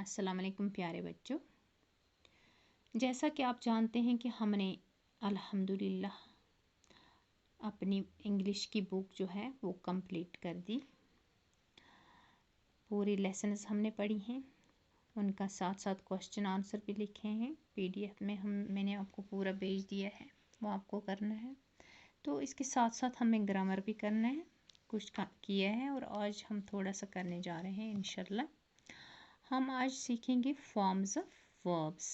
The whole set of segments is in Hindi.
अस्सलाम वालेकुम प्यारे बच्चों। जैसा कि आप जानते हैं कि हमने अल्हम्दुलिल्लाह अपनी इंग्लिश की बुक जो है वो कंप्लीट कर दी। पूरी लेसन्स हमने पढ़ी हैं, उनका साथ साथ क्वेश्चन आंसर भी लिखे हैं। पीडीएफ में मैंने आपको पूरा भेज दिया है, वो आपको करना है। तो इसके साथ साथ हमें ग्रामर भी करना है, कुछ किया है और आज हम थोड़ा सा करने जा रहे हैं इंशाल्लाह। हम आज सीखेंगे forms of verbs.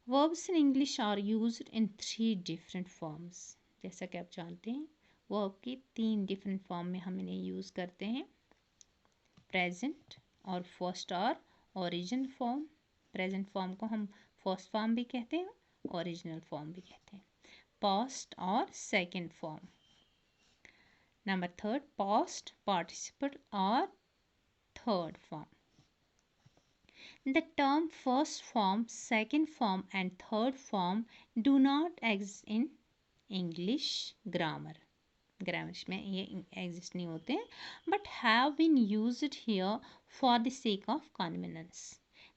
Verbs in English are used in 3 different forms। जैसा कि आप जानते हैं वर्ब की 3 डिफरेंट फॉर्म में हम इन्हें यूज़ करते हैं। प्रेजेंट और फर्स्ट और ओरिजिनल फॉर्म। प्रेजेंट फॉर्म को हम फर्स्ट फॉर्म भी कहते हैं, ओरिजिनल फॉर्म भी कहते हैं। पास्ट और second form. Number 3 past participle और third form. The term first form, second form and third form do not exist in English grammar। Grammar में ये एग्जिस्ट नहीं होते हैं, but have been used here for the sake of convenience।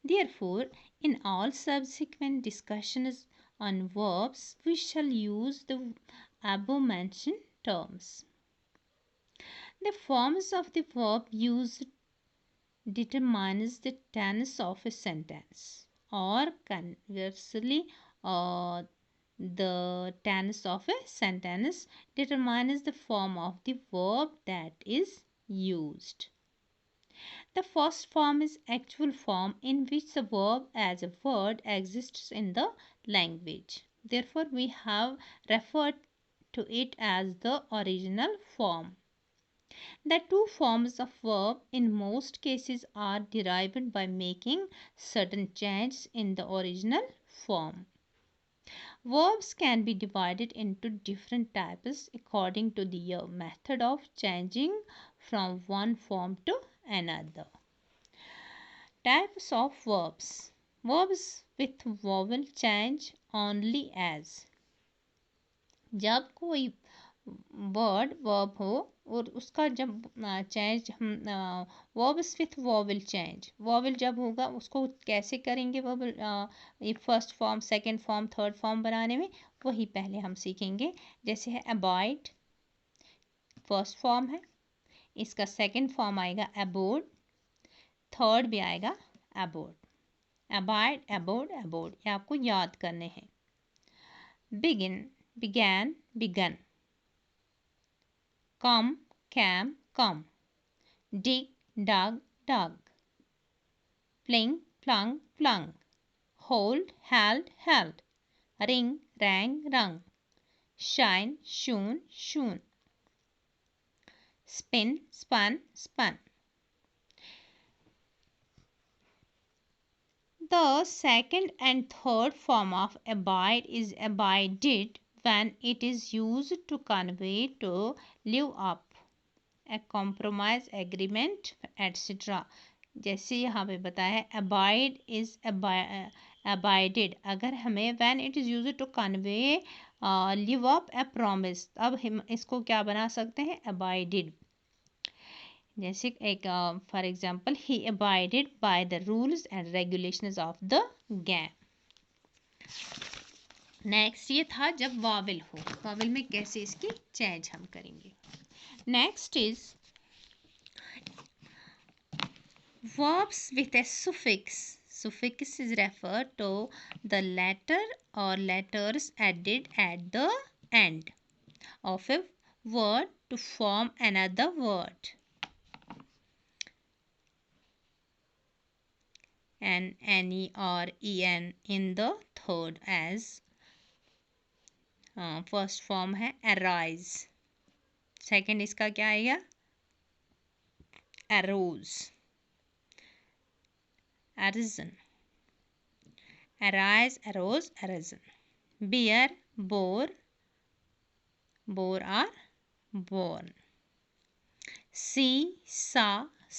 Therefore, in all subsequent discussions on verbs, we shall use the above mentioned terms। The forms of the verb used determines the tense of a sentence, or conversely the tense of a sentence determines the form of the verb that is used। The first form is actual form in which the verb as a word exists in the language, therefore we have referred to it as the original form। The two forms of verb in most cases are derived by making certain changes in the original form। Verbs can be divided into different types according to the method of changing from one form to another। Types of verbs। Verbs with vowel change only as। जब कोई वर्ब हो और उसका जब चेंज हम verbs with vowel change, vowel जब होगा उसको कैसे करेंगे वॉवल ये first form second form third form बनाने में, वही पहले हम सीखेंगे। जैसे है अबाइड, फर्स्ट फॉर्म है, इसका सेकंड फॉर्म आएगा अबोर्ड, थर्ड भी आएगा अबोर्ड। अबाइड अबोर्ड अबोर्ड ये आपको याद करने हैं। Begin began begun। come came come। dig dug dug। fling flung flung। hold held held। ring rang rung। shine shone shone। spin spun spun। The second and third form of abide is abided when it is used to convey to live up, a compromise, agreement, etc। जैसे यहाँ पे बताया है abide is abided, अगर हमें when it is used to convey live up a promise, अब हम इसको क्या बना सकते हैं abided। जैसे एक फॉर एग्जाम्पल ही abided by the rules and regulations of the game. Next ये था जब वावल हो, वावल में कैसे इसकी चेंज हम करेंगे। Next is verbs with a suffix. Suffix is refer to the letter और letters added at the end of a word to form another word. N, NE or EN in the third as first form है arise। सेकंड इसका क्या आएगा arose, arisen। arise arose arisen। bear bore, bore or born। see saw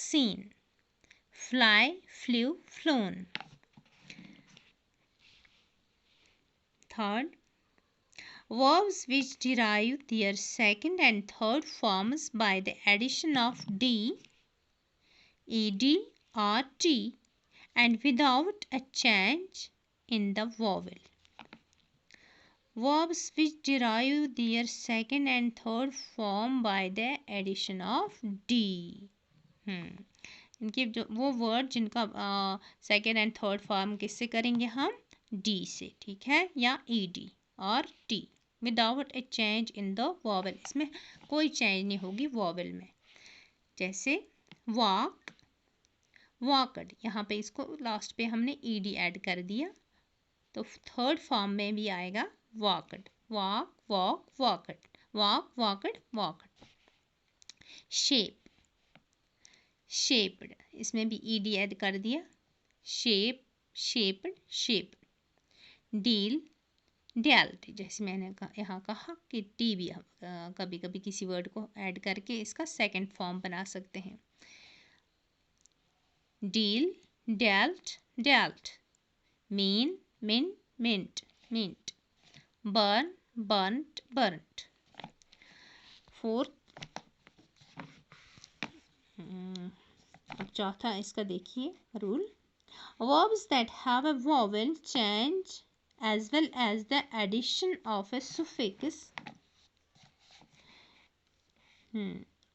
seen। fly flew flown। third verbs which derive their second and third forms by the addition of d, ed or t and without a change in the vowel. Verbs which derive their second and third form by the addition of d. इनके जो वो वर्ड जिनका सेकेंड एंड थर्ड फॉर्म किससे करेंगे हम, डी से, ठीक है, या ईडी और T, without A change in the vowel, इसमें कोई चेंज नहीं होगी वॉवल में। जैसे वॉक, वॉकड, यहाँ पे इसको लास्ट पे हमने ईडी ऐड कर दिया, तो थर्ड फॉर्म में भी आएगा walked, walk walk walked, walk walked walked. Shape, shaped, इसमें भी ईडी ऐड कर दिया, shape shaped shaped. Deal, dealt, जैसे मैंने यहाँ कहा कि टी भी हम कभी कभी किसी वर्ड को ऐड करके इसका सेकंड फॉर्म बना सकते हैं। Deal, dealt dealt. Mean, meant meant meant. Burn, burnt burnt. Fourth, चौथा इसका देखिए rule, verbs that have a vowel change as well as the addition of a suffix,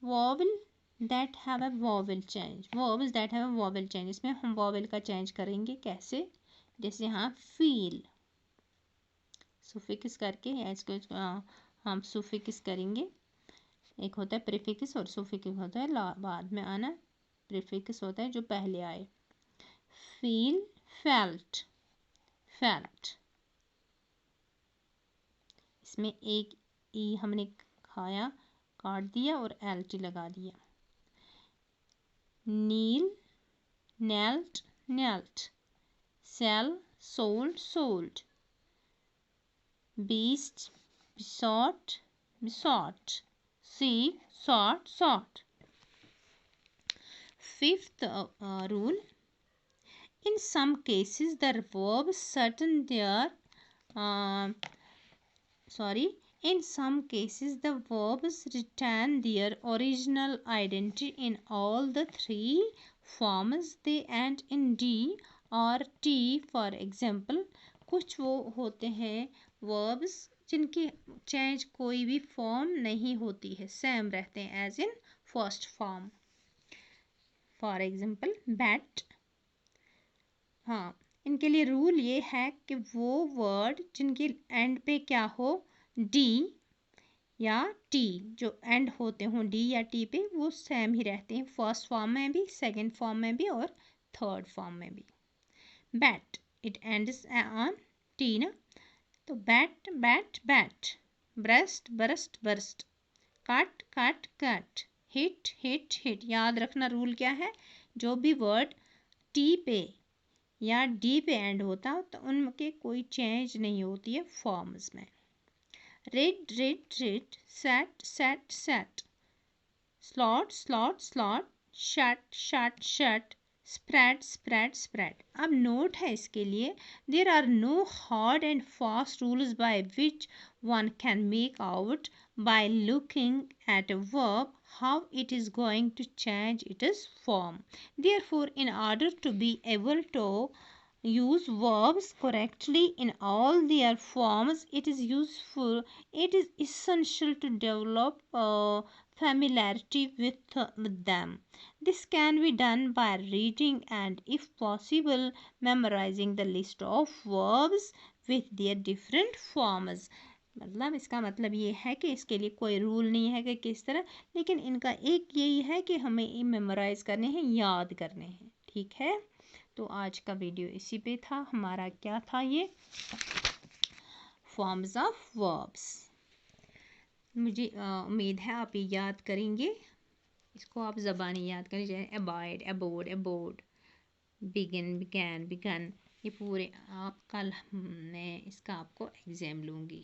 vowel that have a vowel change, verbs that have a vowel change, इसमें हम vowel का चेंज करेंगे कैसे, जैसे यहाँ feel, सुफिक्स करके इसको हम सुफिक्स करेंगे, एक होता है प्रीफिक्स और सुफिक्स होता है बाद में आना, प्रीफिक्स होता है जो पहले आए। फील, फेल्ट फेल्ट, इसमें एक ई हमने खाया काट दिया और एल टी लगा दिया। Kneel, knelt knelt. Sell, sold sold. Beseech, besought besought। seek, sought sought। Fifth rule, in some cases the verb certain their in some cases the verbs retain their original identity in all the three forms they end in d or t। For example, कुछ वो होते हैं verbs जिनकी चेंज कोई भी फॉर्म नहीं होती है, सेम रहते हैं as in first form. For example bat, हाँ, इनके लिए रूल ये है कि वो वर्ड जिनके एंड पे क्या हो, डी या टी, जो एंड होते हों डी या टी पे, वो सेम ही रहते हैं फर्स्ट फॉर्म में भी, सेकंड फॉर्म में भी और थर्ड फॉर्म में भी। Bat, it ends on T ना, तो bat bat bat. Breast, burst burst. Cut cut cut. Hit hit hit. याद रखना रूल क्या है, जो भी वर्ड टी पे या डी पे एंड होता हो तो उनके कोई चेंज नहीं होती है फॉर्म्स में। Rid rid rid. Set set set. Slot slot slot. Shut shut shut. Spread spread spread. अब नोट है इसके लिए, there are no hard and fast rules by which one can make out by looking at a verb how it is going to change its form. Therefore, in order to be able to use verbs correctly in all their forms, it is essential to develop familiarity with them. This can be done by reading and, if possible, memorizing the list of verbs with their different forms. मतलब इसका मतलब ये है कि इसके लिए कोई रूल नहीं है कि किस तरह, लेकिन इनका एक यही है कि हमें मेमोराइज करने हैं, याद करने हैं, ठीक है। तो आज का वीडियो इसी पे था हमारा, क्या था ये, फॉर्म्स ऑफ वर्ब्स। मुझे उम्मीद है आप ये याद करेंगे, इसको आप ज़बानी याद करें, जैसे abide, abode, abode, begin, began, begun, ये पूरे आप कल मैं इसका आपको एग्ज़ाम लूँगी।